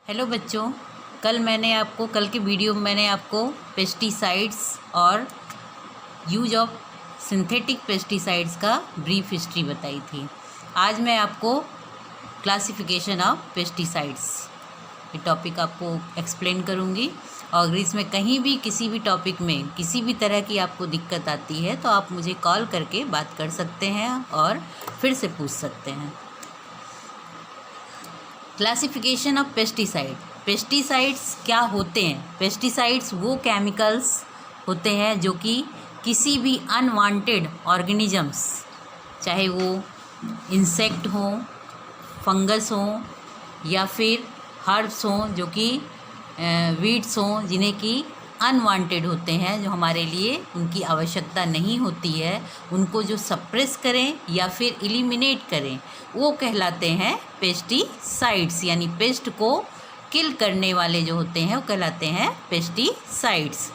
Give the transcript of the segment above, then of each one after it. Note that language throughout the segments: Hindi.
हेलो बच्चों, कल की वीडियो में मैंने आपको पेस्टिसाइड्स और यूज ऑफ सिंथेटिक पेस्टिसाइड्स का ब्रीफ हिस्ट्री बताई थी। आज मैं आपको क्लासिफिकेशन ऑफ पेस्टिसाइड्स ये टॉपिक आपको एक्सप्लेन करूँगी। और अगर इसमें कहीं भी किसी भी टॉपिक में किसी भी तरह की आपको दिक्कत आती है तो आप मुझे कॉल करके बात कर सकते हैं और फिर से पूछ सकते हैं। क्लासिफिकेशन ऑफ पेस्टिसाइड्स क्या होते हैं? पेस्टिसाइड्स वो केमिकल्स होते हैं जो कि किसी भी अनवांटेड ऑर्गेनिजम्स, चाहे वो इंसेक्ट हों, फंगस हों या फिर हर्ब्स हों, जो कि वीड्स हों, जिन्हें कि अनवांटेड होते हैं, जो हमारे लिए उनकी आवश्यकता नहीं होती है, उनको जो सप्रेस करें या फिर एलिमिनेट करें वो कहलाते हैं पेस्टिसाइड्स। यानी पेस्ट को किल करने वाले जो होते हैं वो कहलाते हैं pesticides.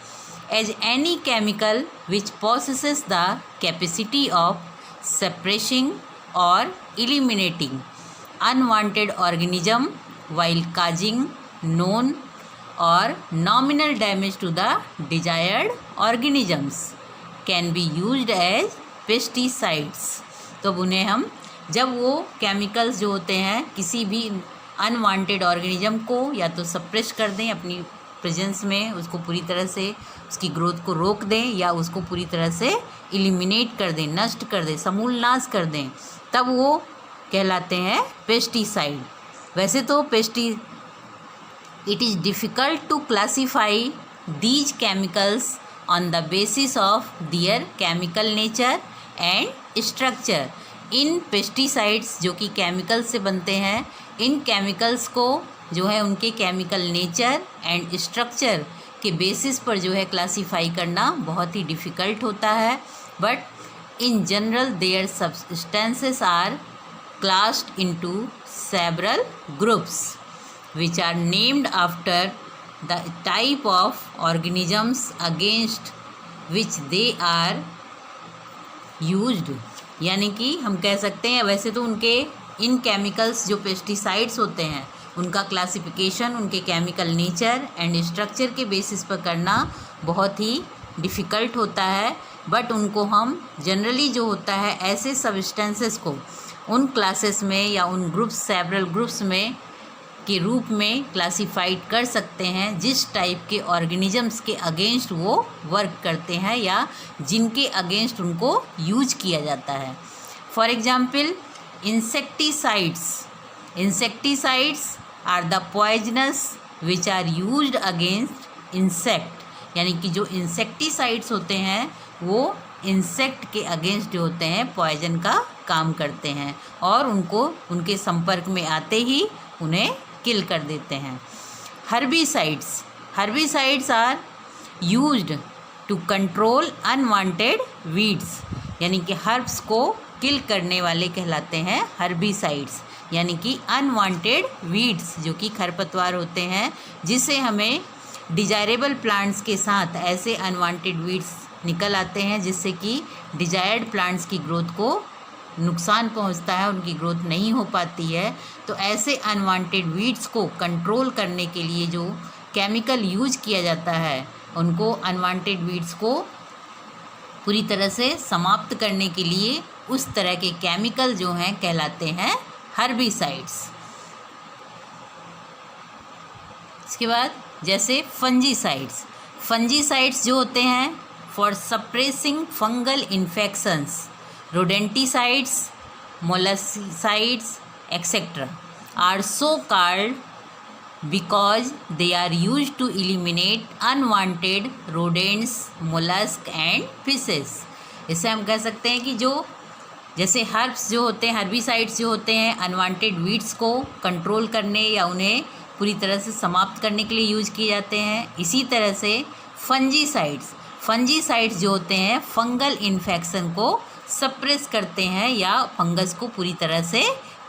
As any chemical which possesses the capacity of suppressing और eliminating unwanted organism while causing known or nominal damage to the desired organisms can be used as pesticides। तो उन्हें हम जब वो केमिकल्स जो होते हैं किसी भी अनवांटेड ऑर्गेनिज्म को या तो सप्रेस कर दें, अपनी प्रेजेंस में उसको पूरी तरह से उसकी ग्रोथ को रोक दें या उसको पूरी तरह से एलिमिनेट कर दें, नष्ट कर दें, समूल नाश कर दें, तब वो कहलाते हैं पेस्टिसाइड। वैसे तो it is difficult to classify these chemicals on the basis of their chemical nature and structure। In pesticides जो कि केमिकल से बनते हैं, इन केमिकल्स को जो है उनके केमिकल नेचर एंड स्ट्रक्चर के बेसिस पर जो है क्लासीफाई करना बहुत ही डिफ़िकल्ट होता है। But in general their substances are classed into several groups which are named after the type of organisms against which they are used। यानी कि हम कह सकते हैं, वैसे तो उनके इन केमिकल्स जो पेस्टिसाइड्स होते हैं उनका क्लासिफिकेशन उनके केमिकल नेचर एंड स्ट्रक्चर के बेसिस पर करना बहुत ही डिफ़िकल्ट होता है। बट उनको हम जनरली जो होता है ऐसे सब्सटेंसेस को उन क्लासेस में या उन ग्रुप्स, सेवरल ग्रुप्स में के रूप में क्लासिफाइड कर सकते हैं जिस टाइप के ऑर्गेनिजम्स के अगेंस्ट वो वर्क करते हैं या जिनके अगेंस्ट उनको यूज किया जाता है। For example insecticides are the poisonous which are used against insect. यानी कि जो इंसेक्टिसाइड्स होते हैं वो इंसेक्ट के अगेंस्ट जो होते हैं पॉइजन का काम करते हैं और उनको उनके संपर्क में आते ही उन्हें किल कर देते हैं। Herbicides are used to control unwanted weeds. यानी कि हर्ब्स को किल करने वाले कहलाते हैं हर्बिसाइड्स। यानी कि अनवांटेड वीड्स जो कि खरपतवार होते हैं, जिसे हमें डिजायरेबल प्लांट्स के साथ ऐसे अनवांटेड वीड्स निकल आते हैं जिससे कि डिजायर्ड प्लांट्स की ग्रोथ को नुकसान पहुंचता है, उनकी ग्रोथ नहीं हो पाती है। तो ऐसे अनवांटेड वीड्स को कंट्रोल करने के लिए जो केमिकल यूज किया जाता है, उनको अनवांटेड वीड्स को पूरी तरह से समाप्त करने के लिए उस तरह के केमिकल जो हैं कहलाते हैं हर्बिसाइड्स। इसके बाद जैसे फंजीसाइड्स जो होते हैं for suppressing fungal infections, rodenticides, molluscides, etc. are so called because they are used to eliminate unwanted rodents, mollusks and fishes। इससे हम कह सकते हैं कि जो जैसे हर्ब्स जो होते हैं, हर्बिसाइड्स जो होते हैं अनवांटेड वीड्स को कंट्रोल करने या उन्हें पूरी तरह से समाप्त करने के लिए यूज किए जाते हैं। इसी तरह से फंजीसाइड्स जो होते हैं फंगल इन्फेक्शन को सप्रेस करते हैं या फंगस को पूरी तरह से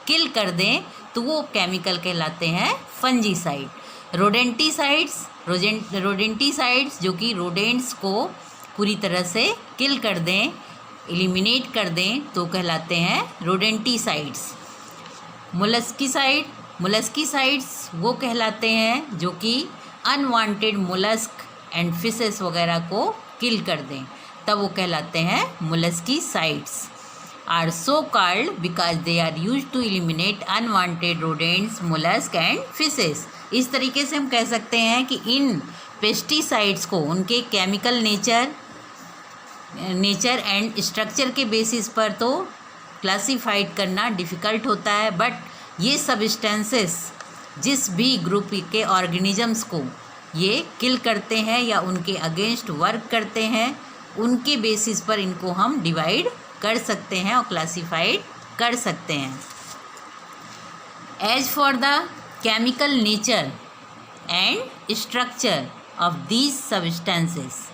किल कर दें, तो वो केमिकल कहलाते हैं फंजीसाइड। रोडेंटिसाइड्स जो कि रोडेंट्स को पूरी तरह से किल कर दें, एलिमिनेट कर दें, तो कहलाते हैं रोडेंटिसाइड्स। मोलस्कीसाइड्स वो कहलाते हैं जो कि अनवांटेड मोलस्क एंड फिशेस वगैरह को किल कर दें, तब वो कहलाते हैं molluscicides. Are so called because they are use to eliminate unwanted rodents, mollusc and fishes. इस तरीके से हम कह सकते हैं कि इन पेस्टिसाइड्स को उनके केमिकल नेचर एंड स्ट्रक्चर के बेसिस पर तो क्लासीफाइड करना डिफ़िकल्ट होता है, बट ये सब्सटेंसेस जिस भी ग्रुप के ऑर्गेनिजम्स को ये किल करते हैं या उनके अगेंस्ट वर्क करते हैं, उनके बेसिस पर इनको हम डिवाइड कर सकते हैं और क्लासीफाइड कर सकते हैं। As for the chemical nature and structure of these substances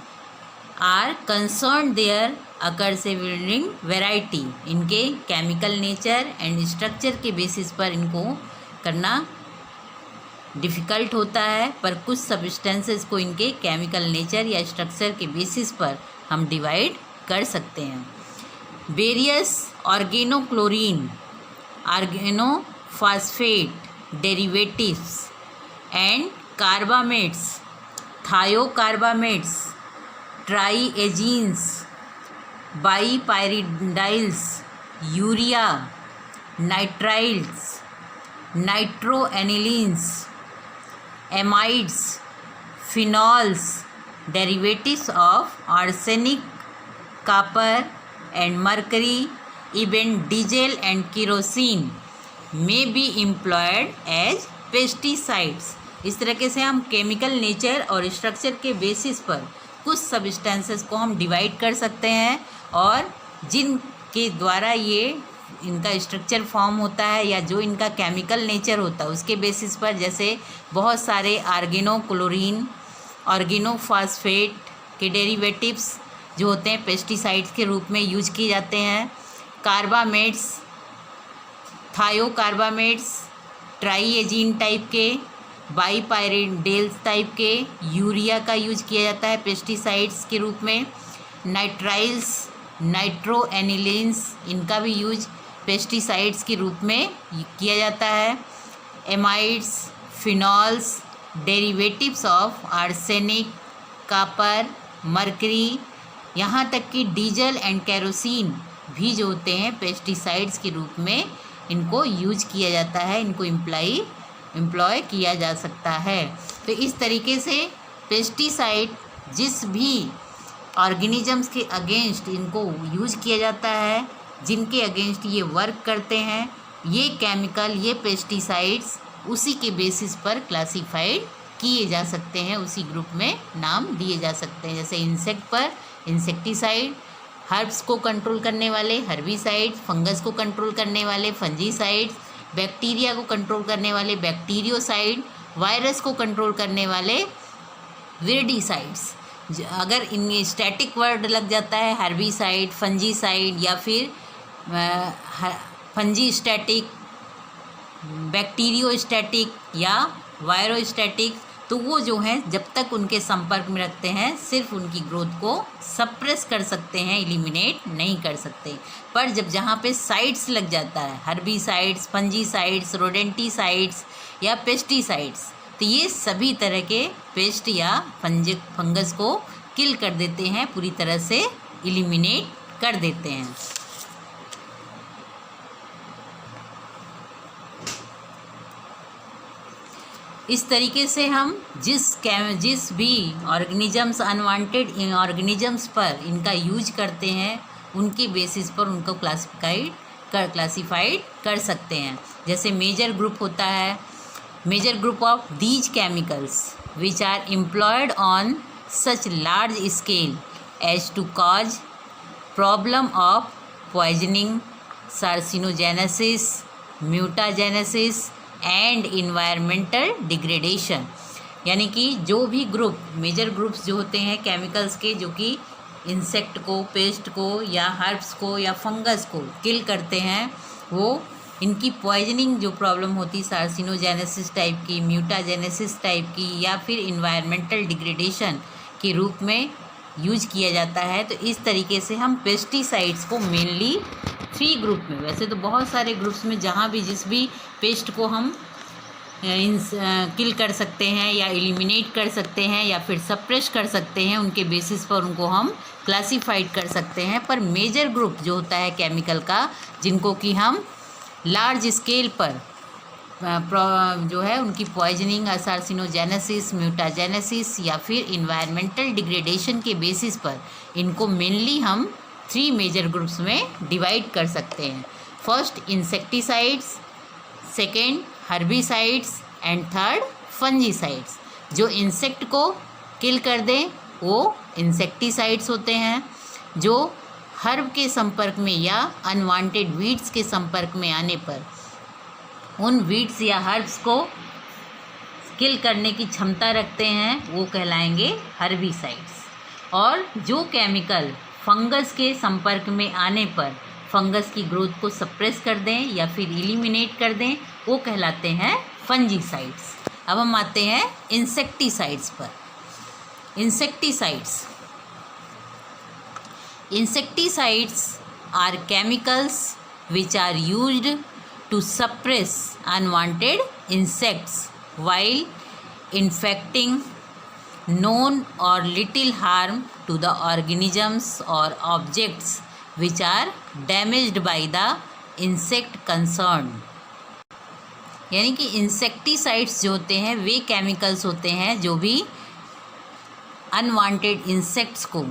are concern their अकर्सिविंग वैरायटी। इनके केमिकल नेचर एंड स्ट्रक्चर के बेसिस पर इनको करना डिफ़िकल्ट होता है, पर कुछ सब्सटेंसेस को इनके केमिकल नेचर या स्ट्रक्चर के बेसिस पर हम डिवाइड कर सकते हैं। Various organochlorine, organophosphate derivatives and carbamates, thiocarbamates, triazines, bipyridyls, urea, nitriles, nitroanilines, amides, phenols, derivatives of arsenic, copper and mercury, even diesel and kerosene may be employed as pesticides। इस तरीके से हम केमिकल नेचर और स्ट्रक्चर के बेसिस पर कुछ सब्सटेंसेस को हम डिवाइड कर सकते हैं, और जिनके द्वारा ये इनका स्ट्रक्चर फॉर्म होता है या जो इनका केमिकल नेचर होता है उसके बेसिस पर, जैसे बहुत सारे ऑर्गेनोक्लोरीन, ऑर्गेनोफॉस्फेट के डेरिवेटिव्स जो होते हैं पेस्टिसाइड्स के रूप में यूज किए जाते हैं, कार्बामेट्स, थायोकार्बामेट्स, ट्राईएजीन टाइप के, बाईपायरिडेल्स टाइप के, यूरिया का यूज किया जाता है पेस्टिसाइड्स के रूप में, नाइट्राइल्स, नाइट्रोएनिलीन्स, इनका भी यूज पेस्टिसाइड्स के रूप में किया जाता है, amides, phenols, derivatives of arsenic, copper, mercury, यहाँ तक कि डीजल एंड केरोसिन भी जो होते हैं पेस्टिसाइड्स के रूप में इनको यूज किया जाता है, इनको एम्प्लॉय किया जा सकता है। तो इस तरीके से पेस्टिसाइड जिस भी ऑर्गेनिजम्स के अगेंस्ट इनको यूज किया जाता है, जिनके अगेंस्ट ये वर्क करते हैं, ये केमिकल, ये पेस्टिसाइड्स उसी के बेसिस पर क्लासीफाइड किए जा सकते हैं, उसी ग्रुप में नाम दिए जा सकते हैं। जैसे इंसेक्ट पर इंसेक्टिसाइड, हर्ब्स को कंट्रोल करने वाले हर्बिसाइड, फंगस को कंट्रोल करने वाले फंजीसाइड्स, बैक्टीरिया को कंट्रोल करने वाले बैक्टीरियोसाइड, वायरस को कंट्रोल करने वाले विरिडिसाइड्स। अगर इनमें स्टैटिक वर्ड लग जाता है हर्बिसाइड, फंजीसाइड या फिर फंजीस्टैटिक, बैक्टीरियोस्टैटिक या वायरोस्टैटिक, तो वो जो हैं जब तक उनके संपर्क में रखते हैं सिर्फ उनकी ग्रोथ को सप्रेस कर सकते हैं, एलिमिनेट नहीं कर सकते। पर जब जहाँ पे साइड्स लग जाता है, हर्बिसाइड्स, फंजीसाइड्स, रोडेंटिसाइड्स या पेस्टिसाइड्स, तो ये सभी तरह के पेस्ट या फंगस को किल कर देते हैं, पूरी तरह से एलिमिनेट कर देते हैं। इस तरीके से हम जिस भी ऑर्गेनिजम्स, अनवांटेड ऑर्गेनिजम्स पर इनका यूज करते हैं, उनके बेसिस पर उनको क्लासीफाइड कर सकते हैं। जैसे मेजर ग्रुप होता है, major group of these chemicals which are employed on such large scale as to cause problem of poisoning, carcinogenesis, mutagenesis and environmental degradation. यानी कि जो भी ग्रुप, मेजर ग्रुप्स जो होते हैं केमिकल्स के, जो कि इंसेक्ट को, पेस्ट को या हर्ब्स को या फंगस को किल करते हैं, वो इनकी पॉइजनिंग जो प्रॉब्लम होती है कार्सिनोजेनेसिस टाइप की, म्यूटाजेनेसिस टाइप की या फिर इन्वायरमेंटल डिग्रेडेशन के रूप में यूज किया जाता है। तो इस तरीके से हम पेस्टिसाइड्स को मेनली 3 ग्रुप में, वैसे तो बहुत सारे ग्रुप्स में, जहाँ भी जिस भी पेस्ट को हम किल कर सकते हैं या एलिमिनेट कर सकते हैं या फिर सप्रेस कर सकते हैं, उनके बेसिस पर उनको हम क्लासिफाइड कर सकते हैं। पर मेजर ग्रुप जो होता है केमिकल का, जिनको कि हम लार्ज स्केल पर जो है उनकी पॉइजनिंग, असार्सिनोजेनेसिस, म्यूटाजेनेसिस या फिर इन्वायरमेंटल डिग्रेडेशन के बेसिस पर इनको मेनली हम 3 मेजर ग्रुप्स में डिवाइड कर सकते हैं। First insecticides, second herbicides and third fungicides. जो इंसेक्ट को किल कर दें वो इंसेक्टिसाइड्स होते हैं। जो हर्ब के संपर्क में या अनवांटेड वीड्स के संपर्क में आने पर उन वीड्स या हर्ब्स को किल करने की क्षमता रखते हैं वो कहलाएंगे हर्बिसाइड्स। और जो केमिकल फंगस के संपर्क में आने पर फंगस की ग्रोथ को सप्रेस कर दें या फिर एलिमिनेट कर दें वो कहलाते हैं फंजीसाइड्स। अब हम आते हैं इंसेक्टिसाइड्स पर। Insecticides are chemicals which are used to suppress unwanted insects while inflicting known or little harm to the organisms or objects which are damaged by the insect concerned। यानी कि इंसेक्टिसाइड्स जो होते हैं वे केमिकल्स होते हैं जो भी अनवांटेड इंसेक्ट्स को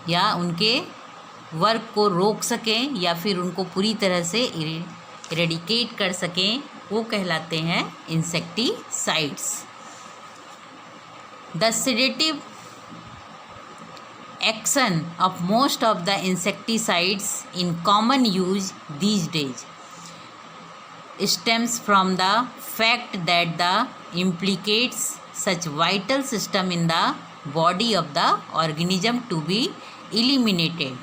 या उनके वर्क को रोक सकें या फिर उनको पूरी तरह से इरेडिकेट कर सकें, वो कहलाते हैं insecticides. The sedative action of most of the insecticides in common use these days stems from the fact that the implicates such vital system in the body of the organism to be eliminated,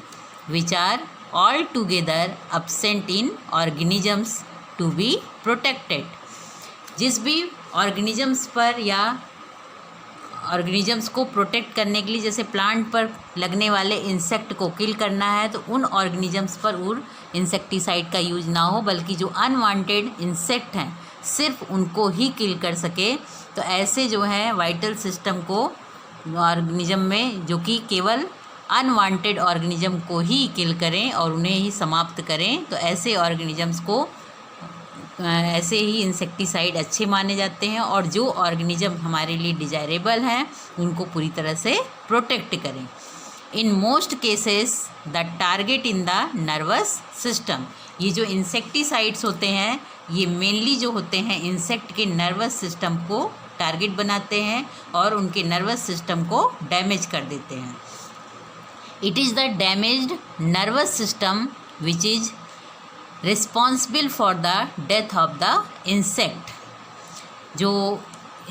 which are altogether absent in organisms to be protected। जिस भी ऑर्गेनिजम्स पर या ऑर्गेनिजम्स को प्रोटेक्ट करने के लिए, जैसे प्लांट पर लगने वाले इंसेक्ट को किल करना है तो उन ऑर्गेनिजम्स पर उन इंसेक्टिसाइड का यूज ना हो, बल्कि जो अनवांटेड इंसेक्ट हैं सिर्फ उनको ही किल कर सके। तो ऐसे जो है वाइटल सिस्टम को ऑर्गेनिज्म में जो कि केवल अनवांटेड ऑर्गेनिज्म को ही किल करें और उन्हें ही समाप्त करें, तो ऐसे ऑर्गेनिजम्स को ऐसे ही इंसेक्टिसाइड अच्छे माने जाते हैं। और जो ऑर्गेनिज्म हमारे लिए डिजायरेबल हैं उनको पूरी तरह से प्रोटेक्ट करें। In most cases the target in the nervous system. ये जो इंसेक्टिसाइड्स होते हैं ये मेनली जो होते हैं इंसेक्ट के नर्वस सिस्टम को टारगेट बनाते हैं और उनके नर्वस सिस्टम को डैमेज कर देते हैं। It is the damaged nervous system which is responsible for the death of the insect. जो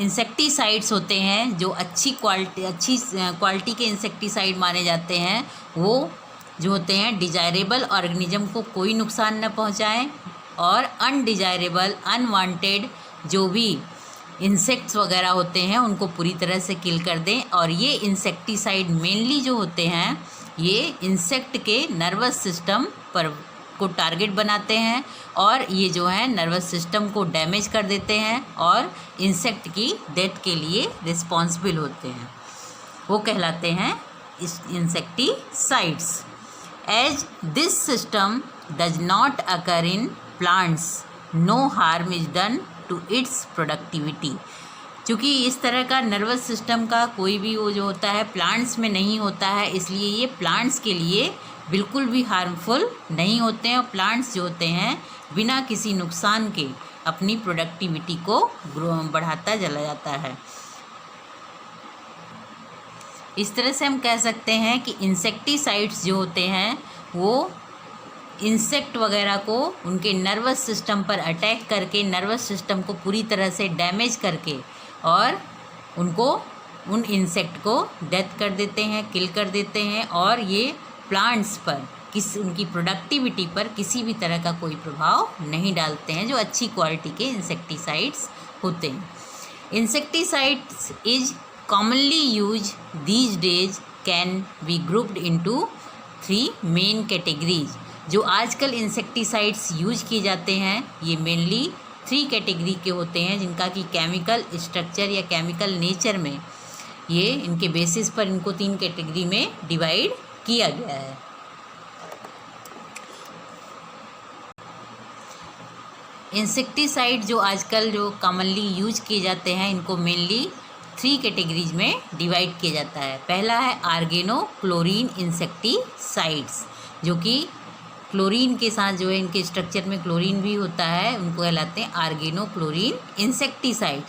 इंसेक्टिसाइड्स होते हैं जो अच्छी क्वालिटी के इंसेक्टिसाइड माने जाते हैं, वो जो होते हैं डिजायरेबल ऑर्गेनिज्म को कोई नुकसान न पहुंचाएं और अनडिजायरेबल अनवांटेड जो भी इंसेक्ट्स वगैरह होते हैं उनको पूरी तरह से किल कर दें। और ये इंसेक्टिसाइड मेनली जो होते हैं ये इंसेक्ट के नर्वस सिस्टम पर को टारगेट बनाते हैं और ये जो है नर्वस सिस्टम को डैमेज कर देते हैं और इंसेक्ट की डेथ के लिए रिस्पॉन्सिबल होते हैं, वो कहलाते हैं insecticides. As this system does not occur in plants no harm is done to its productivity. क्योंकि इस तरह का नर्वस सिस्टम का कोई भी वो जो होता है प्लांट्स में नहीं होता है, इसलिए ये प्लांट्स के लिए बिल्कुल भी हार्मफुल नहीं होते हैं और प्लांट्स जो होते हैं बिना किसी नुकसान के अपनी प्रोडक्टिविटी को बढ़ाता चला जाता है। इस तरह से हम कह सकते हैं कि इंसेक्टिसाइड्स जो होते हैं वो इंसेक्ट वगैरह को उनके नर्वस सिस्टम पर अटैक करके नर्वस सिस्टम को पूरी तरह से डैमेज करके और उन इंसेक्ट को डेथ कर देते हैं, किल कर देते हैं और ये प्लांट्स पर उनकी प्रोडक्टिविटी पर किसी भी तरह का कोई प्रभाव नहीं डालते हैं, जो अच्छी क्वालिटी के इंसेक्टिसाइड्स होते हैं। Insecticides is commonly use these days can be grouped into 3 main categories. जो आजकल इंसेक्टिसाइड्स यूज किए जाते हैं ये मेनली 3 कैटेगरी के होते हैं, जिनका कि केमिकल स्ट्रक्चर या केमिकल नेचर में ये इनके बेसिस पर इनको 3 कैटेगरी में डिवाइड किया गया है। इंसेक्टिसाइड जो आजकल जो कॉमनली यूज किए जाते हैं, इनको मेनली 3 कैटेगरीज में डिवाइड किया जाता है। पहला है आर्गेनो क्लोरीन इंसेक्टिसाइड्स, जो कि क्लोरीन के साथ जो है इनके स्ट्रक्चर में क्लोरीन भी होता है, उनको कहलाते हैं आर्गेनो क्लोरीन इंसेक्टिसाइड।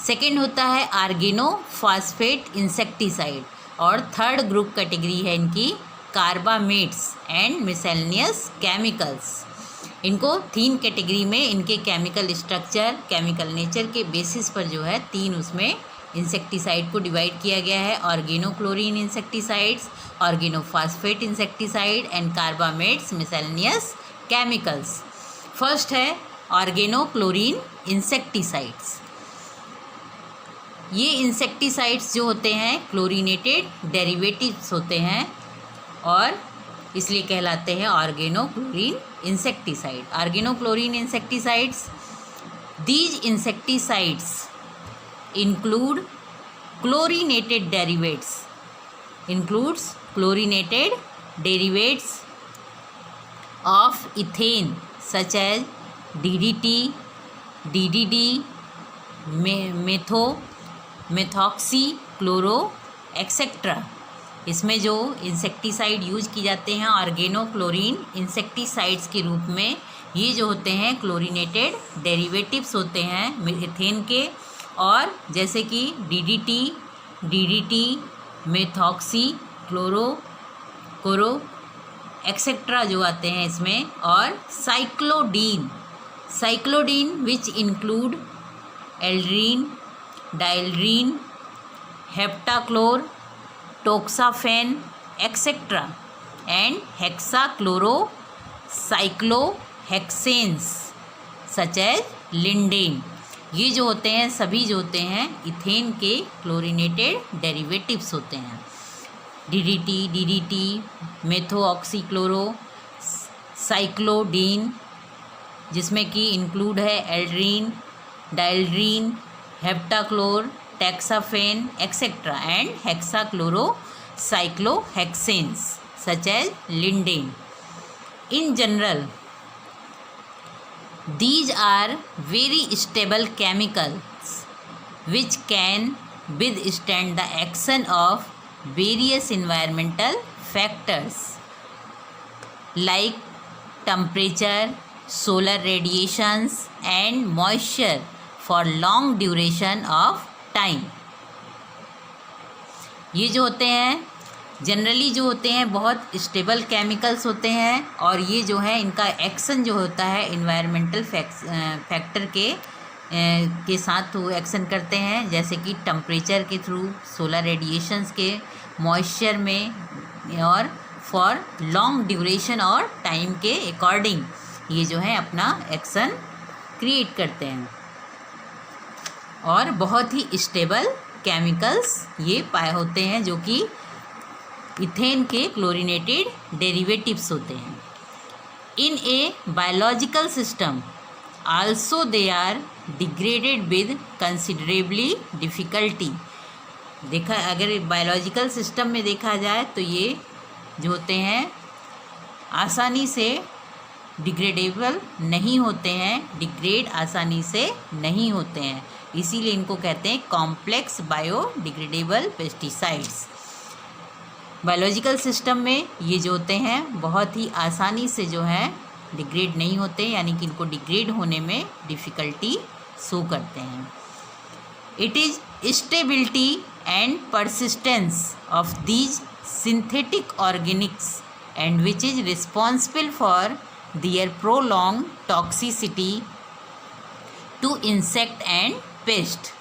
सेकेंड होता है आर्गेनो फॉस्फेट इंसेक्टिसाइड, और थर्ड ग्रुप कैटेगरी है इनकी कार्बामेट्स एंड मिसेलेनियस केमिकल्स। इनको 3 कैटेगरी में इनके केमिकल स्ट्रक्चर, केमिकल नेचर के बेसिस पर जो है 3 उसमें इंसेक्टिसाइड को डिवाइड किया गया है। Organochlorine insecticides, organophosphate insecticide and carbamates miscellaneous chemicals. First है ऑर्गेनो क्लोरीन इंसेक्टिसाइड्स। ये इंसेक्टिसाइड्स जो होते हैं क्लोरीनेटेड डेरिवेटिव्स होते हैं और इसलिए कहलाते हैं organochlorine insecticide. Organochlorine insecticides, these insecticides include chlorinated derivatives, includes chlorinated derivatives of ethane such as DDT, DDD, methoxy, chloro, etc. इसमें जो इंसेक्टिसाइड यूज की जाते हैं ऑर्गेनो क्लोरीन इंसेक्टिसाइड्स के रूप में, ये जो होते हैं क्लोरीनेटेड डेरिवेटिव्स होते हैं इथेन के, और जैसे कि DDT, मेथॉक्सी, कोरो एक्सेट्रा जो आते हैं इसमें, और cyclodiene which include aldrin, dieldrin, heptachlor, toxaphene etcetera and hexachlorocyclohexanes such as lindane. ये जो होते हैं सभी जो होते हैं इथेन के क्लोरीनेटेड डेरिवेटिव्स होते हैं। DDT, मेथोऑक्सीक्लोरो, साइक्लोडीन, जिसमें कि इंक्लूड है aldrin, dieldrin, heptachlor, toxaphene etcetera and hexachlorocyclohexanes such as lindane. In general these are very stable chemicals which can withstand the action of various environmental factors like temperature, solar radiations and moisture for long duration of time. ये जो होते हैं जनरली जो होते हैं बहुत स्टेबल केमिकल्स होते हैं, और ये जो है इनका एक्शन जो होता है इन्वायरमेंटल फैक्टर के साथ वो एक्शन करते हैं, जैसे कि टेम्परेचर के थ्रू, सोलर रेडिएशंस के, मॉइस्चर में, और फॉर लॉन्ग ड्यूरेशन और टाइम के अकॉर्डिंग ये जो है अपना एक्शन क्रिएट करते हैं, और बहुत ही स्टेबल केमिकल्स ये पाए होते हैं जो कि इथेन के क्लोरीनेटेड डेरिवेटिव्स होते हैं। In a biological system also they are degraded with considerably difficulty. देखा अगर बायोलॉजिकल सिस्टम में देखा जाए तो ये जो होते हैं आसानी से डिग्रेडेबल नहीं होते हैं, डिग्रेड आसानी से नहीं होते हैं, इसीलिए इनको कहते हैं complex biodegradable pesticides. Biological system में ये जो होते हैं बहुत ही आसानी से जो है डिग्रेड नहीं होते, यानी कि इनको डिग्रेड होने में डिफ़िकल्टी शो करते हैं। It is stability and persistence of these synthetic organics and which is responsible for their prolong toxicity to insect and pest.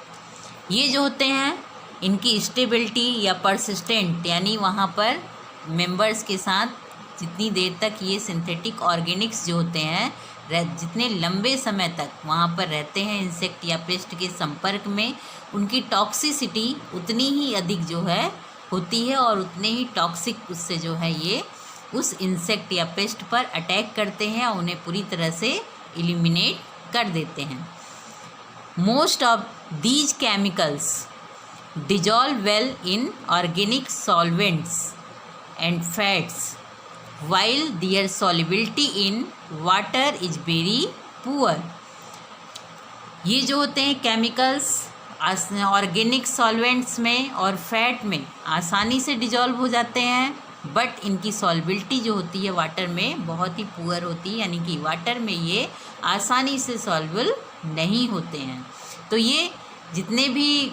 ये जो होते हैं इनकी स्टेबिलिटी या परसिस्टेंट, यानी वहाँ पर मेंबर्स के साथ जितनी देर तक ये सिंथेटिक ऑर्गेनिक्स जो होते हैं जितने लंबे समय तक वहाँ पर रहते हैं इंसेक्ट या पेस्ट के संपर्क में, उनकी टॉक्सिसिटी उतनी ही अधिक जो है होती है, और उतने ही टॉक्सिक उससे जो है ये उस इंसेक्ट या पेस्ट पर अटैक करते हैं और उन्हें पूरी तरह से एलिमिनेट कर देते हैं। Most of these chemicals dissolve well in organic solvents and fats, while their solubility in water is very poor. ये जो होते हैं केमिकल्स ऑर्गेनिक सॉल्वेंट्स में और फैट में आसानी से डिजॉल्व हो जाते हैं, बट इनकी सॉल्बिलिटी जो होती है वाटर में बहुत ही पुअर होती है, यानी कि वाटर में ये आसानी से सॉल्बल नहीं होते हैं। तो ये जितने भी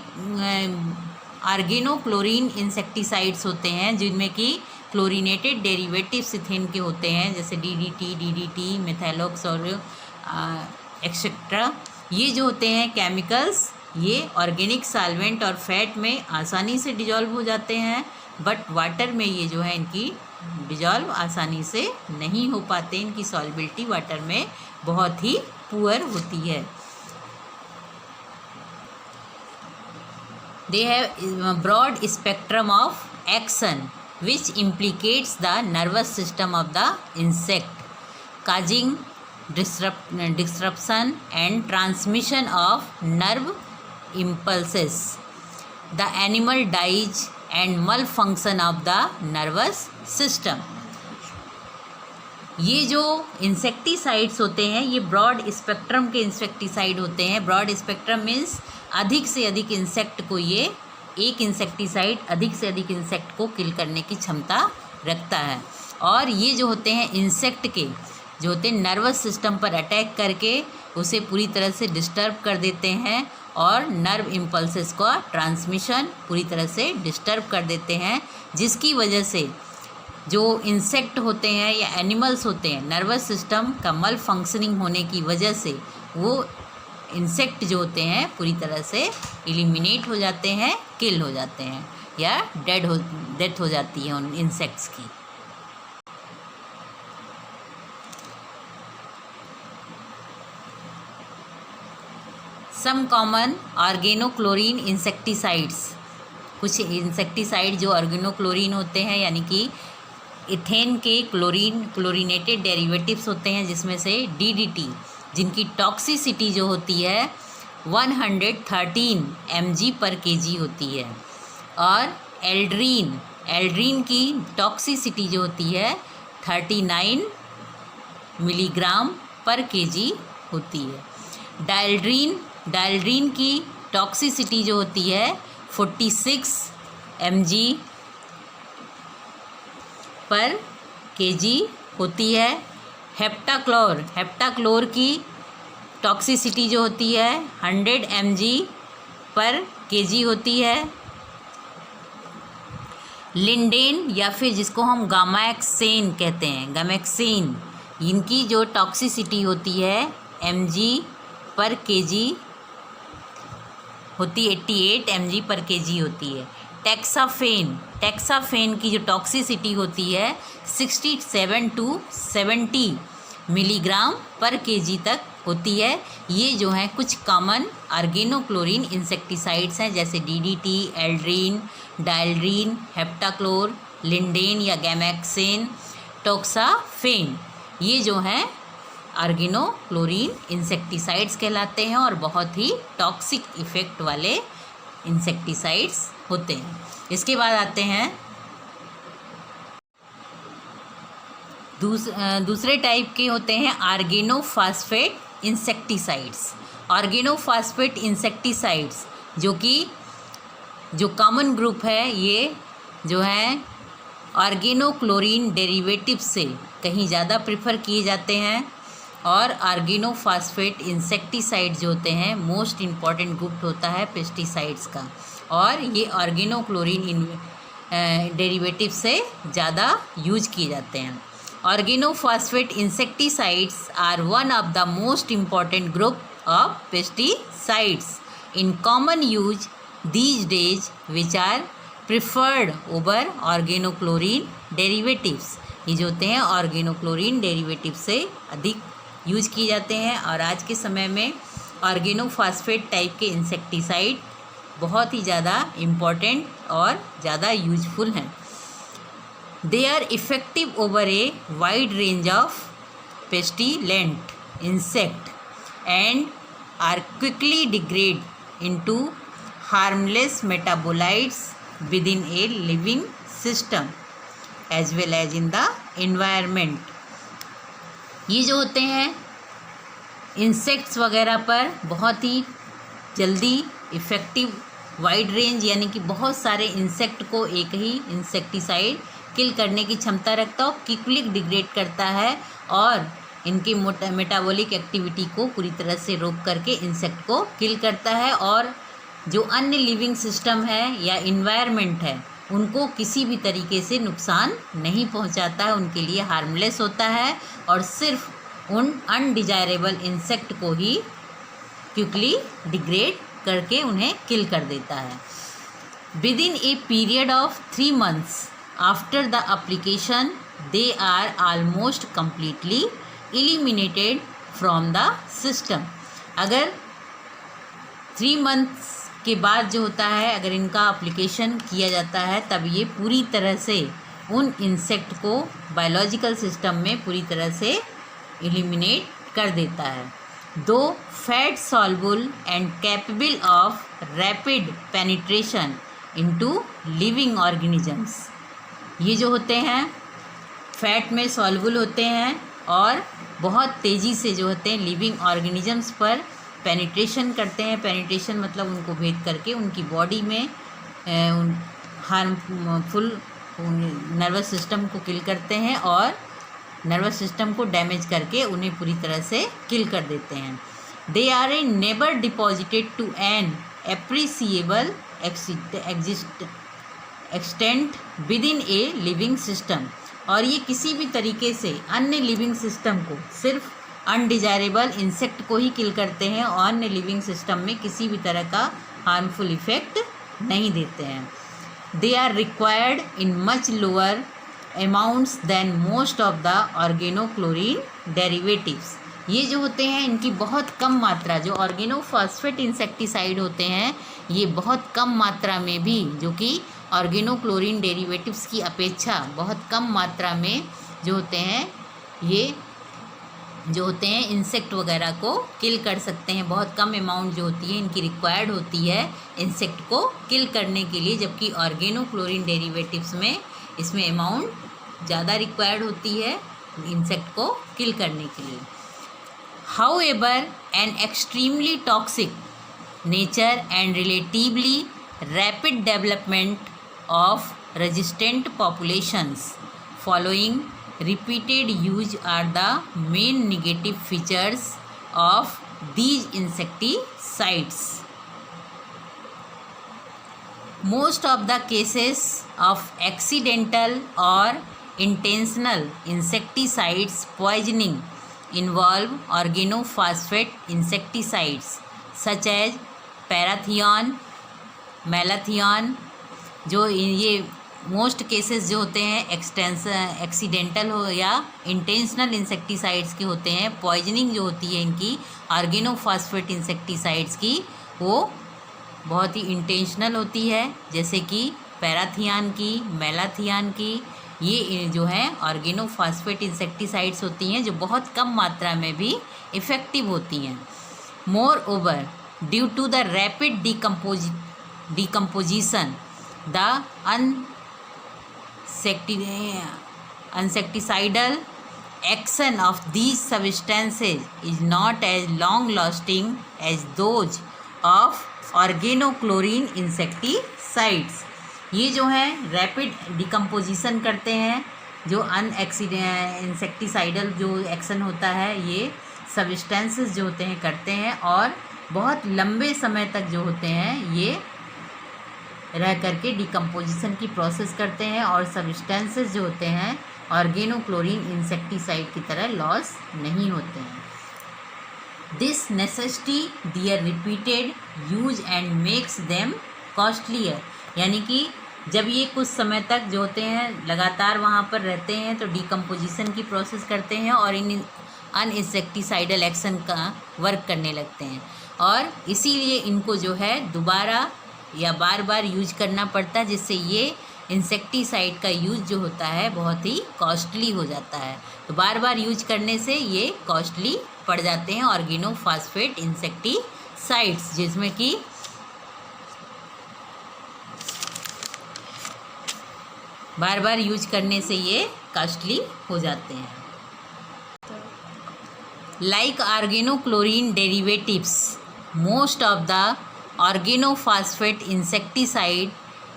ऑर्गेनोक्लोरीन इंसेक्टिसाइड्स होते हैं जिनमें कि क्लोरीनेटेड डेरिवेटिव्स इथेन के होते हैं, जैसे डीडीटी, मिथाइलोक्स और एक्सेट्रा, ये जो होते हैं केमिकल्स ये ऑर्गेनिक सॉल्वेंट और फैट में आसानी से डिजॉल्व हो जाते हैं, बट वाटर में ये जो है इनकी डिजॉल्व आसानी से नहीं हो पाते, इनकी सॉल्बिलिटी वाटर में बहुत ही पुअर होती है। They have a broad spectrum of action which implicates the nervous system of the insect, causing disruption and transmission of nerve impulses. The animal dies and malfunction of the nervous system. ये जो इंसेक्टिसाइड्स होते हैं ये ब्रॉड स्पेक्ट्रम के इंसेक्टिसाइड होते हैं। ब्रॉड स्पेक्ट्रम मीन्स अधिक से अधिक इंसेक्ट को ये एक इंसेक्टिसाइड अधिक से अधिक इंसेक्ट को किल करने की क्षमता रखता है। और ये जो होते हैं इंसेक्ट के जो होते हैं नर्वस सिस्टम पर अटैक करके उसे पूरी तरह से डिस्टर्ब कर देते हैं और नर्व इम्पल्सेस का ट्रांसमिशन पूरी तरह से डिस्टर्ब कर देते हैं, जिसकी वजह से जो इंसेक्ट होते हैं या एनिमल्स होते हैं नर्वस सिस्टम का मल फंक्शनिंग होने की वजह से वो इंसेक्ट जो होते हैं पूरी तरह से एलिमिनेट हो जाते हैं, किल हो जाते हैं या डेथ हो जाती है उन इंसेक्ट्स की। सम कॉमन ऑर्गेनोक्लोरीन इंसेक्टिसाइड्स, कुछ इंसेक्टिसाइड जो ऑर्गेनोक्लोरीन होते हैं यानी कि इथेन के क्लोरीनेटेड डेरिवेटिव्स होते हैं, जिसमें से डीडीटी जिनकी टॉक्सिसिटी जो होती है 113 mg/kg होती है, और एल्ड्रीन की टॉक्सिसिटी जो होती है 39 mg/kg होती है। डायल्ड्रीन की टॉक्सिसिटी जो होती है 46 mg/kg होती है। हेप्टाक्लोर की टॉक्सिसिटी जो होती है 100 mg/kg होती है। लिंडेन या फिर जिसको हम गामाक्सेन कहते हैं, गामेक्सेन, इनकी जो टॉक्सिसिटी होती है mg/kg होती 88 mg/kg होती है। टेक्साफेन की जो टॉक्सिसिटी होती है 67 to 70 mg/kg तक होती है। ये जो हैं कुछ कॉमन ऑर्गेनोक्लोरीन इंसेक्टिसाइड्स हैं, जैसे डीडीटी, एल्ड्रीन, डायल्ड्रीन, हेप्टाक्लोर, लिंडेन या गैमेक्सेन, टोक्साफेन, ये जो हैं ऑर्गेनोक्लोरीन इंसेक्टिसाइड्स कहलाते हैं और बहुत ही टॉक्सिक इफ़ेक्ट वाले इंसेक्टिसाइड्स होते हैं। इसके बाद आते हैं दूसरे टाइप के होते हैं ऑर्गेनोफॉस्फेट इंसेक्टिसाइड्स। ऑर्गेनोफॉस्फेट इंसेक्टिसाइड्स जो कॉमन ग्रुप है, ये जो है ऑर्गेनोक्लोरीन डेरिवेटिव से कहीं ज़्यादा प्रेफर किए जाते हैं। और ऑर्गेनोफॉस्फेट इंसेक्टिसाइड जो होते हैं मोस्ट इम्पॉर्टेंट ग्रुप होता है पेस्टिसाइड्स का, और ये ऑर्गेनोक्लोरीन डेरिवेटिव से ज़्यादा यूज किए जाते हैं। Organophosphate insecticides are one of the most important group of pesticides in common use these days which are preferred over organochlorine derivatives. ये जो होते हैं ऑर्गेनोक्लोरीन डेरिवेटिव से अधिक यूज किए जाते हैं, और आज के समय में ऑर्गेनोफॉस्फेट टाइप के इंसेक्टिसाइड बहुत ही ज़्यादा इम्पॉर्टेंट और ज़्यादा यूजफुल हैं। They are effective over a wide range of pestilent insect and are quickly degrade into harmless metabolites within a living system as well as in the environment. ये जो होते हैं इंसेक्ट्स वगैरह पर बहुत ही जल्दी इफ़ेक्टिव वाइड रेंज यानी कि बहुत सारे इंसेक्ट को एक ही इंसेक्टिसाइड किल करने की क्षमता रखता है, क्विकली डिग्रेड करता है और इनकी मेटाबॉलिक एक्टिविटी को पूरी तरह से रोक करके इंसेक्ट को किल करता है और जो अन्य लिविंग सिस्टम है या इन्वायरमेंट है उनको किसी भी तरीके से नुकसान नहीं पहुंचाता है, उनके लिए हार्मलेस होता है और सिर्फ उन अनडिजायरेबल इंसेक्ट को ही क्विकली डिग्रेड करके उन्हें किल कर देता है. Within a period of 3 months after the application they are almost completely eliminated from the system. अगर 3 months के बाद जो होता है अगर इनका एप्लीकेशन किया जाता है तब ये पूरी तरह से उन इंसेक्ट को बायोलॉजिकल सिस्टम में पूरी तरह से एलिमिनेट कर देता है. दो fat soluble and capable of rapid penetration into living organisms. ये जो होते हैं फैट में सॉल्युबल होते हैं और बहुत तेज़ी से जो होते हैं लिविंग ऑर्गेनिजम्स पर पेनिट्रेशन करते हैं. पेनिट्रेशन मतलब उनको भेद करके उनकी बॉडी में हार्मफुल नर्वस सिस्टम को किल करते हैं और नर्वस सिस्टम को डैमेज करके उन्हें पूरी तरह से किल कर देते हैं. They are a neither deposited to an appreciable extent within a living system. और ये किसी भी तरीके से अन्य लिविंग सिस्टम को सिर्फ अनडिजायरेबल इंसेक्ट को ही किल करते हैं और अन्य लिविंग सिस्टम में किसी भी तरह का हार्मफुल इफेक्ट नहीं देते हैं. They are required in much lower amounts than most of the organochlorine derivatives. ये जो होते हैं इनकी बहुत कम मात्रा, जो ऑर्गेनोफॉस्फेट इंसेक्टिसाइड होते हैं ये बहुत कम मात्रा में भी, जो कि ऑर्गेनोक्लोरीन डेरिवेटिव्स की अपेक्षा बहुत कम मात्रा में जो होते हैं ये जो होते हैं इंसेक्ट वगैरह को किल कर सकते हैं. बहुत कम अमाउंट जो होती है इनकी रिक्वायर्ड होती है इंसेक्ट को किल करने के लिए, जबकि ऑर्गेनोक्लोरीन डेरिवेटिव्स में इसमें अमाउंट ज़्यादा रिक्वायर्ड होती है इंसेक्ट को किल करने के लिए. However an extremely toxic nature and relatively rapid development of resistant populations following repeated use are the main negative features of these insecticides. Most of the cases of accidental or intentional insecticides poisoning involve organophosphate insecticides such as parathion, malathion. जो ये मोस्ट केसेस जो होते हैं एक्सीडेंटल हो या इंटेंशनल इंसेक्टिसाइड्स के होते हैं. पॉइजनिंग जो होती है इनकी ऑर्गेनोफॉस्फेट इंसेक्टिसाइड्स की वो बहुत ही इंटेंशनल होती है, जैसे कि पैराथियन की, मेलाथियन की. ये जो है ऑर्गेनोफॉस्फेट इंसेक्टिसाइड्स होती हैं जो बहुत कम मात्रा में भी इफ़ेक्टिव होती हैं. Moreover due to the rapid decomposition the insecticidal action of these substances is not as long lasting as those of organochlorine insecticides. ये जो है रैपिड डिकम्पोजिशन करते हैं, जो इंसेक्टिसाइडल जो एक्शन होता है ये सब्सटेंसेस जो होते हैं करते हैं और बहुत लंबे समय तक जो होते हैं ये रह करके डिकम्पोजिशन की प्रोसेस करते हैं और सब्सटेंसेस जो होते हैं ऑर्गेनोक्लोरीन इंसेक्टिसाइड की तरह लॉस नहीं होते हैं. This necessity their repeated use and makes them costlier. यानी कि जब ये कुछ समय तक जो होते हैं लगातार वहाँ पर रहते हैं तो डिकम्पोजिशन की प्रोसेस करते हैं और इन अनइंसेक्टिसाइडल एक्शन का वर्क करने लगते हैं और इसीलिए इनको जो है दोबारा या बार बार यूज करना पड़ता है, जिससे ये इंसेक्टिसाइड का यूज जो होता है बहुत ही कॉस्टली हो जाता है. तो बार बार यूज करने से ये कॉस्टली पड़ जाते हैं ऑर्गेनोफॉस्फेट इंसेक्टिसाइड्स, जिसमें कि बार बार यूज करने से ये कॉस्टली हो जाते हैं। Like organochlorine derivatives, most of the organophosphate insecticide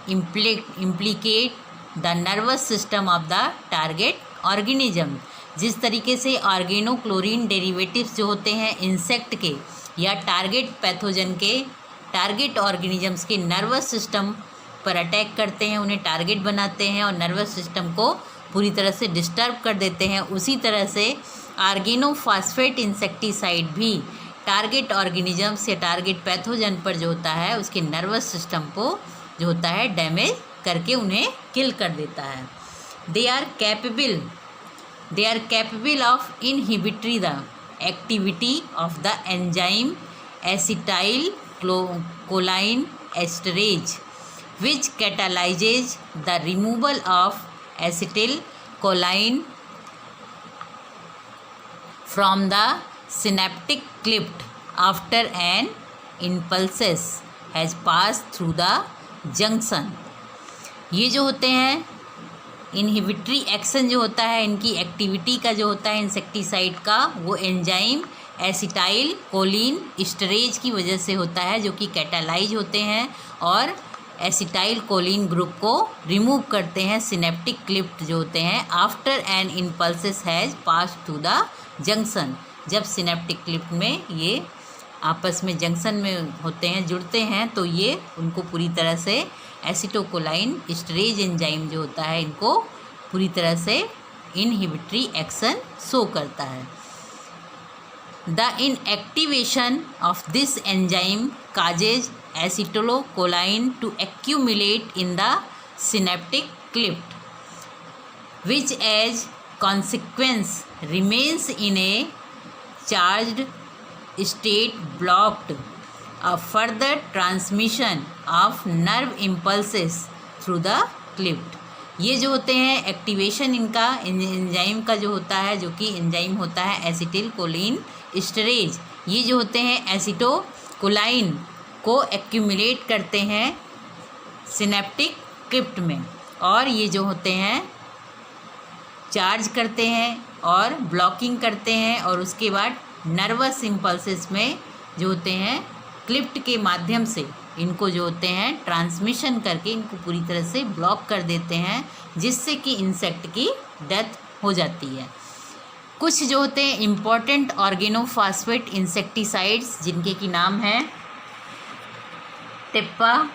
implicate the nervous system of the target organism. जिस तरीके से ऑर्गेनोक्लोरीन डेरिवेटिव्स जो होते हैं इंसेक्ट के या टारगेट पैथोजन के, टारगेट ऑर्गेनिजम्स के नर्वस सिस्टम पर अटैक करते हैं, उन्हें टारगेट बनाते हैं और नर्वस सिस्टम को पूरी तरह से डिस्टर्ब कर देते हैं, उसी तरह से ऑर्गेनोफॉस्फेट इंसेक्टिसाइड भी टारगेट ऑर्गेनिजम्स या टारगेट पैथोजन पर जो होता है उसके नर्वस सिस्टम को जो होता है डैमेज करके उन्हें किल कर देता है। They are capable of inhibitory the activity of the enzyme acetylcholinesterase which catalyzes the removal of acetylcholine from the synaptic cleft after an impulse has passed through the junction। ये जो होते हैं इनहिबिटरी एक्शन जो होता है, इनकी एक्टिविटी का जो होता है इंसेक्टिसाइड का, वो एंजाइम एसिटाइल कोलिन एस्टरेज की वजह से होता है, जो कि कैटालाइज होते हैं और एसिटाइल कोलिन ग्रुप को रिमूव करते हैं सिनेप्टिक क्लिफ्ट जो होते हैं after an impulses has pass to the junction. जब सिनेप्टिक क्लिफ्ट में ये आपस में जंक्शन में होते हैं, जुड़ते हैं, तो ये उनको पूरी तरह से एसिटोकोलाइन एस्टरेज एंजाइम जो होता है इनको पूरी तरह से इनहिबिटरी एक्शन शो करता है। The inactivation of this enzyme causes acetylcholine to accumulate in the synaptic cleft, which as consequence remains in a charged state, blocked a further transmission of nerve impulses through the cleft। ये जो होते हैं एक्टिवेशन इनका एंजाइम का जो होता है, जो कि एंजाइम होता है एसिटिलकोलिन एस्टरेज, ये जो होते हैं एसिटोकोलाइन को एक्यूमुलेट करते हैं सिनेप्टिक क्लिफ्ट में, और ये जो होते हैं चार्ज करते हैं और ब्लॉकिंग करते हैं, और उसके बाद नर्वस इम्पल्सेस में जो होते हैं क्लिफ्ट के माध्यम से इनको जो होते हैं ट्रांसमिशन करके इनको पूरी तरह से ब्लॉक कर देते हैं, जिससे कि इंसेक्ट की डेथ हो जाती है। कुछ जो होते हैं इम्पॉर्टेंट ऑर्गेनोफॉस्फेट इंसेक्टिसाइड्स जिनके की नाम है टिप्पा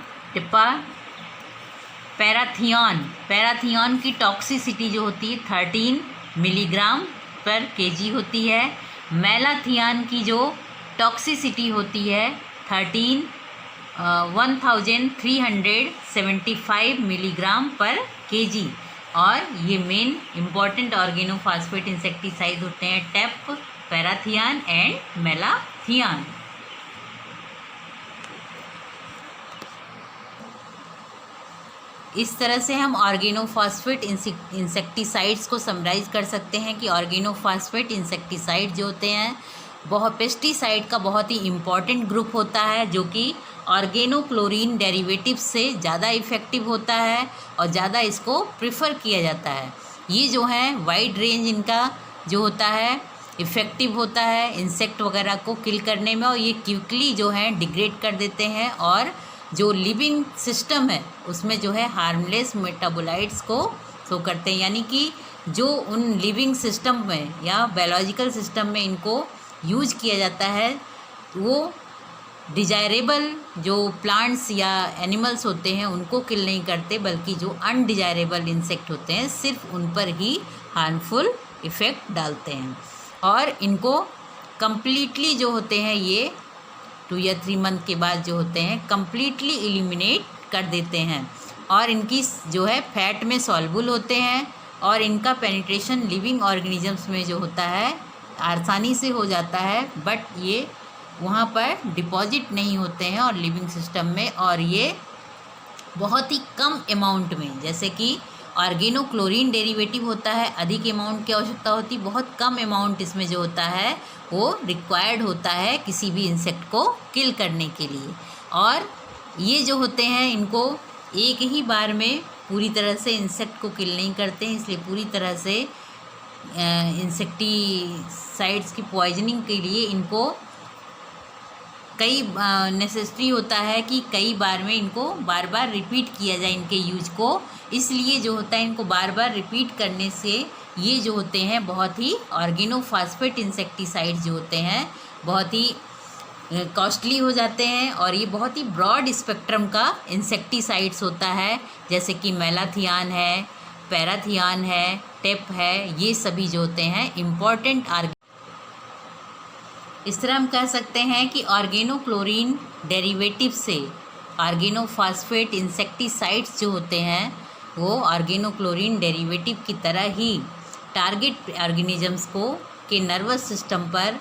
पैराथियन की टॉक्सिसिटी जो होती है 13 मिलीग्राम पर केजी होती है। मैलाथियन की जो टॉक्सिसिटी होती है 1375 मिलीग्राम पर केजी। और ये मेन इम्पॉर्टेंट ऑर्गेनोफॉस्फेट इंसेक्टिसाइड होते हैं टेप, पैराथियन एंड मैलाथियन। इस तरह से हम ऑर्गेनोफॉस्फेट इंसेक्टिसाइड्स को समराइज़ कर सकते हैं कि ऑर्गेनोफॉस्फेट इंसेक्टिसाइड जो होते हैं पेस्टिसाइड का बहुत ही इम्पॉर्टेंट ग्रुप होता है, जो कि ऑर्गेनोक्लोरीन डेरिवेटिव्स से ज़्यादा इफ़ेक्टिव होता है और ज़्यादा इसको प्रेफर किया जाता है। ये जो है वाइड रेंज इनका जो होता है इफ़ेक्टिव होता है इंसेक्ट वगैरह को किल करने में, और ये क्विकली जो है डिग्रेड कर देते हैं, और जो लिविंग सिस्टम है उसमें जो है हार्मलेस मेटाबोलाइट्स को शो करते हैं, यानी कि जो उन लिविंग सिस्टम में या बायोलॉजिकल सिस्टम में इनको यूज किया जाता है वो डिजायरेबल जो प्लांट्स या एनिमल्स होते हैं उनको किल नहीं करते, बल्कि जो अनडिजायरेबल इंसेक्ट होते हैं सिर्फ उन पर ही हार्मफुल इफ़ेक्ट डालते हैं, और इनको कम्प्लीटली जो होते हैं ये 2 या 3 मंथ के बाद जो होते हैं कम्प्लीटली एलिमिनेट कर देते हैं, और इनकी जो है फैट में सॉल्युबल होते हैं, और इनका पेनिट्रेशन लिविंग ऑर्गेनिजम्स में जो होता है आसानी से हो जाता है, बट ये वहाँ पर डिपॉजिट नहीं होते हैं और लिविंग सिस्टम में, और ये बहुत ही कम अमाउंट में, जैसे कि ऑर्गेनोक्लोरीन डेरिवेटिव होता है, अधिक अमाउंट की आवश्यकता होती, बहुत कम अमाउंट इसमें जो होता है वो रिक्वायर्ड होता है किसी भी इंसेक्ट को किल करने के लिए। और ये जो होते हैं इनको एक ही बार में पूरी तरह से इंसेक्ट को किल नहीं करते हैं, इसलिए पूरी तरह से इंसेक्टिसाइड्स की पॉइजनिंग के लिए इनको कई नेसेसरी होता है कि कई बार में इनको बार बार रिपीट किया जाए इनके यूज को। इसलिए जो होता है इनको बार बार रिपीट करने से ये जो होते हैं बहुत ही ऑर्गेनोफॉस्फेट इंसेक्टिसाइड्स जो होते हैं बहुत ही कॉस्टली हो जाते हैं, और ये बहुत ही ब्रॉड स्पेक्ट्रम का इंसेक्टिसाइड्स होता है, जैसे कि मेलाथियान है, पैराथियान है, टेप है, ये सभी जो होते हैं इम्पॉर्टेंट इस तरह हम कह सकते हैं कि ऑर्गेनोक्लोरीन डेरिवेटिव से ऑर्गेनोफॉस्फेट इंसेक्टिसाइड्स जो होते हैं वो ऑर्गेनोक्लोरीन डेरिवेटिव की तरह ही टारगेट ऑर्गेनिजम्स को के नर्वस सिस्टम पर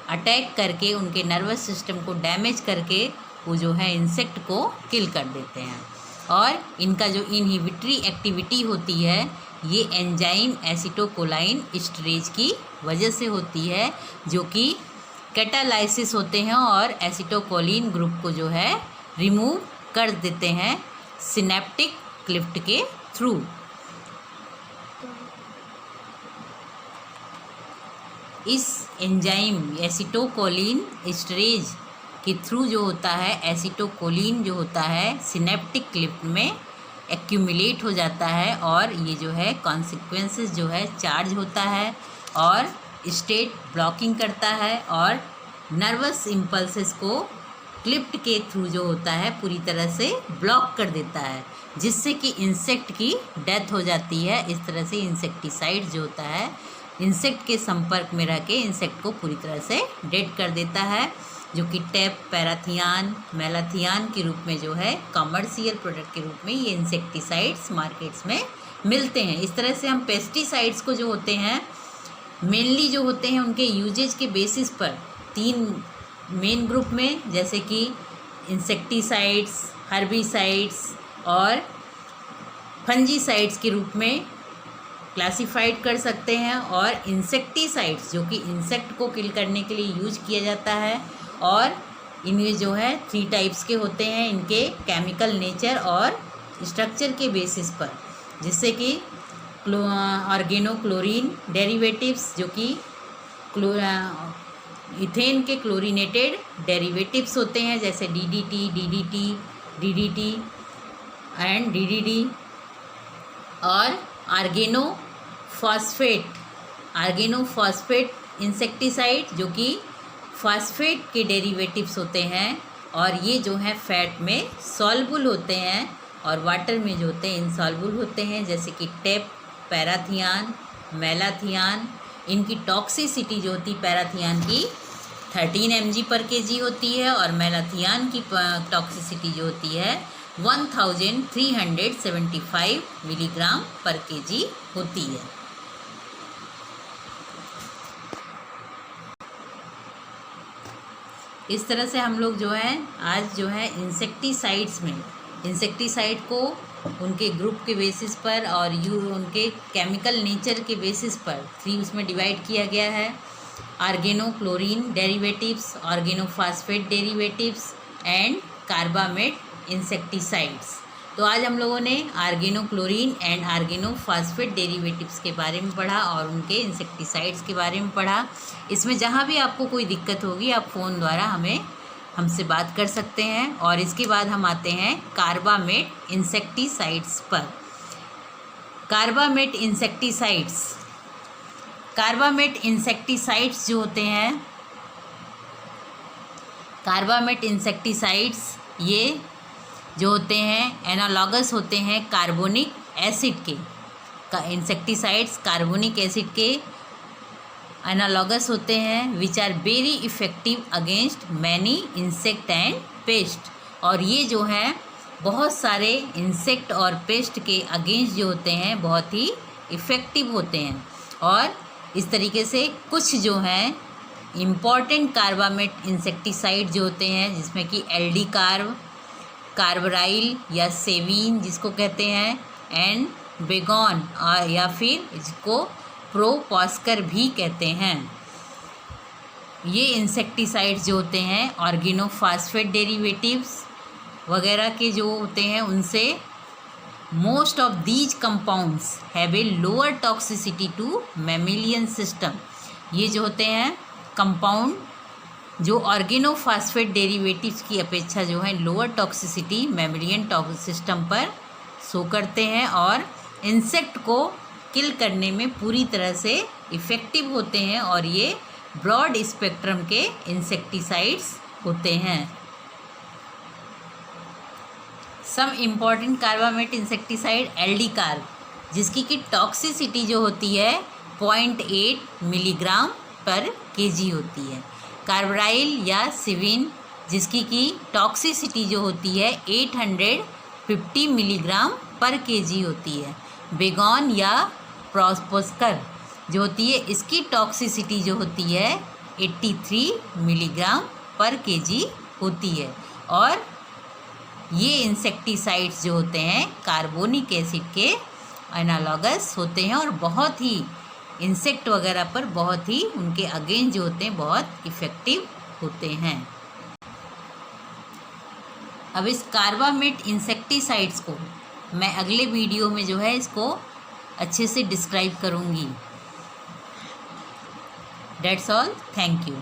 अटैक करके उनके नर्वस सिस्टम को डैमेज करके वो जो है इंसेक्ट को किल कर देते हैं। और इनका जो इनहिबिटरी एक्टिविटी होती है ये एंजाइम एसिटोकोलाइन एस्टरेज की वजह से होती है, जो कि कैटालाइसिस होते हैं और एसिटोकोलिन ग्रुप को जो है रिमूव कर देते हैं सिनेप्टिक क्लिफ्ट के थ्रू। इस एंजाइम एसिटोकोलिन एस्टरेज के थ्रू जो होता है एसिटोकोलिन जो होता है सिनेप्टिक क्लिफ्ट में एक्यूमुलेट हो जाता है, और ये जो है कॉन्सिक्वेंसेस जो है चार्ज होता है और स्टेट ब्लॉकिंग करता है और नर्वस इम्पल्सेस को क्लिफ्ट के थ्रू जो होता है पूरी तरह से ब्लॉक कर देता है, जिससे कि इंसेक्ट की डेथ हो जाती है। इस तरह से इंसेक्टिसाइड जो होता है इंसेक्ट के संपर्क में रह के इंसेक्ट को पूरी तरह से डेड कर देता है, जो कि टेप, पैराथियान, मेलाथियान के रूप में जो है कमर्शियल प्रोडक्ट के रूप में ये इंसेक्टिसाइड्स मार्केट्स में मिलते हैं। इस तरह से हम पेस्टिसाइड्स को जो होते हैं मेनली जो होते हैं उनके यूजेज के बेसिस पर तीन मेन ग्रुप में, जैसे कि इंसेक्टिसाइड्स, हर्बिसाइड्स और फंजीसाइड्स के रूप में क्लासिफाइड कर सकते हैं। और इंसेक्टिसाइड्स जो कि इंसेक्ट को किल करने के लिए यूज किया जाता है, और इनमें जो है 3 टाइप्स के होते हैं इनके केमिकल नेचर और स्ट्रक्चर के बेसिस पर, जिससे कि ऑर्गेनोक्लोरीन डेरिवेटिव्स जो कि इथेन के क्लोरीनेटेड डेरिवेटिव्स होते हैं, जैसे डीडीटी एंड डीडीडी, और आर्गेनोफॉस्फेट इंसेक्टिसाइड जो कि फॉस्फेट के डेरिवेटिव्स होते हैं, और ये जो है फैट में सॉल्युबल होते हैं और वाटर में जो होते हैं इनसॉल्युबल होते हैं, जैसे कि टेप, पैराथियान, मेलाथियान। इनकी टॉक्सिसिटी जो होती है पैराथियान की 13 mg/kg होती है, और मेलाथियान की टॉक्सिसिटी जो होती है 1375 mg/kg होती है। इस तरह से हम लोग जो है आज जो है इंसेक्टिसाइड्स में इंसेक्टिसाइड को उनके ग्रुप के बेसिस पर और उनके केमिकल नेचर के बेसिस पर 3 उसमें डिवाइड किया गया है। Organochlorine derivatives, organophosphate derivatives and carbamate insecticides. तो आज हम लोगों ने ऑर्गेनोक्लोरीन एंड ऑर्गेनोफॉस्फेट डेरिवेटिव्स के बारे में पढ़ा और उनके इंसेक्टिसाइड्स के बारे में पढ़ा। इसमें जहाँ भी आपको कोई दिक्कत होगी आप फ़ोन द्वारा हमसे बात कर सकते हैं। और इसके बाद हम आते हैं कार्बामेट इंसेक्टिसाइड्स पर। कार्बामेट इंसेक्टिसाइड्स जो होते हैं, कार्बामेट इंसेक्टिसाइड्स ये जो होते हैं एनालॉगस होते हैं कार्बोनिक एसिड के। इंसेक्टिसाइड्स कार्बोनिक एसिड के एनालॉगस होते हैं, which are very effective against many insect and pest. और ये जो हैं बहुत सारे इंसेक्ट और पेस्ट के अगेंस्ट जो होते हैं बहुत ही इफ़ेक्टिव होते हैं। और इस तरीके से कुछ जो हैं इम्पॉर्टेंट कार्बामेट इंसेक्टिसाइड जो होते हैं, जिसमें कि एल्डी कार्ब, कार्बराइल या सेवीन जिसको कहते हैं, एंड बेगोन या फिर इसको प्रोपोस्कर भी कहते हैं। ये इंसेक्टिसाइड्स जो होते हैं ऑर्गेनोफॉस्फेट डेरिवेटिव्स वगैरह के जो होते हैं उनसे most of these compounds have a lower toxicity to mammalian system. ये जो होते हैं कंपाउंड जो ऑर्गेनोफॉस्फेट डेरिवेटिव्स की अपेक्षा जो है लोअर टॉक्सिसिटी मैमेलियन सिस्टम पर शो करते हैं और इंसेक्ट को किल करने में पूरी तरह से इफ़ेक्टिव होते हैं और ये ब्रॉड स्पेक्ट्रम के इंसेक्टिसाइड्स होते हैं। सम इम्पॉर्टेंट कार्बामेट इंसेक्टिसाइड एल्डिकार्ब, जिसकी की टॉक्सिसिटी जो होती है 0.8 मिलीग्राम पर केजी होती है। कार्बराइल या सिविन, जिसकी की टॉक्सिसिटी जो होती है 850 मिलीग्राम पर केजी होती है। बेगोन या प्रोपोस्कर जो होती है इसकी टॉक्सिसिटी जो होती है 83 मिलीग्राम पर केजी होती है। और ये इंसेक्टिसाइड्स जो होते हैं कार्बोनिक एसिड के एनालॉगस होते हैं और बहुत ही इंसेक्ट वगैरह पर बहुत ही उनके अगेंस्ट जो होते हैं बहुत इफ़ेक्टिव होते हैं। अब इस कार्बामेट इंसेक्टिसाइड्स को मैं अगले वीडियो में जो है इसको अच्छे से डिस्क्राइब करूँगी। That's all. Thank you.